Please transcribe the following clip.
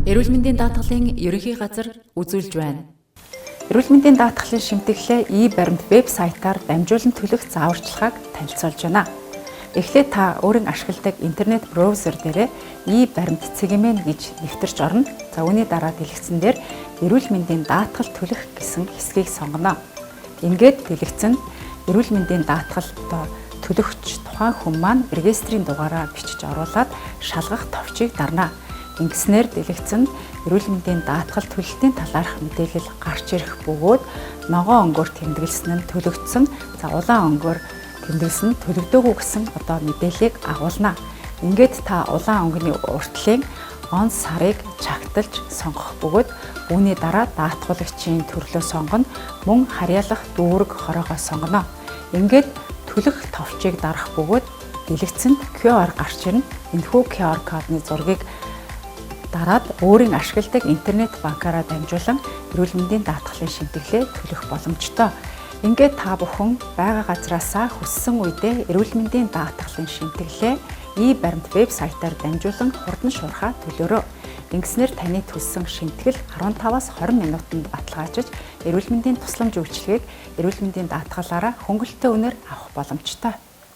Эрүүл мэндийн даатгалын ерөнхий газар үзүүлж байна. Эрүүл мэндийн даатгалын шимтгэлээ e-баримт вебсайтаар дамжуулан төлөх зааварчилгааг танилцуулж байна. Эхлээд та өөрийн ашигладаг интернет браузер дээрээ e-баримт цэгмэн гэж нэвтэрч орно. За үүний дараа дэлгэцэн дээр эрүүл мэндийн даатгал төлөх гэсэн хэсгийг сонгоно. Ингээд дэлгэцэн эрүүл мэндийн даатгалд төлөгч тухайн хүн маань регистрийн дугаараа бичиж оруулаад шалгах товчийг дарна. Ингэснээр дэлгэцэн эрүүл мэндийн даатгал төлөлтийн талаарх мэдээлэл гарч ирэх бөгөөд ногоон өнгөөр тэмдэглэсэн нь төлөгдсөн, улаан өнгөөр тэмдэглэсэн төлөгдөөгүй гэсэн мэдээллийг агуулна. Ингээд та улаан өнгөний уртлын он сарыг чагталж сонгох бөгөөд үүний дараа даатгуулагчийн төрлөө сонгоно, мөн харьяалах дүүрэг хороогоо сонгоно. Ингээд төлөх товчийг дарах бөгөөд дэлгэцэнд QR гарч ирнэ. Энэхүү QR кодны зургийг дараад өөрийн ашигладаг интернет банкаараа дамжуулан эрүүл мэндийн даатгалын шимтгэлээ төлөх боломжтой. Ингээд та бүхэн байгаа газраасаа хүссэн үедээ эрүүл мэндийн даатгалын шимтгэлээ e-баримт вебсайтаар дамжуулан хурдан шуурхаа төлөөрөө. Ингэснээр таны төлсөн шимтгэл 15-аас 20 минутанд баталгаажиж эрүүл мэндийн тусламж үйлчилгээг эрүүл мэндийн даатгалаараа хөнгөлөлтөө үнээр авах боломжтой.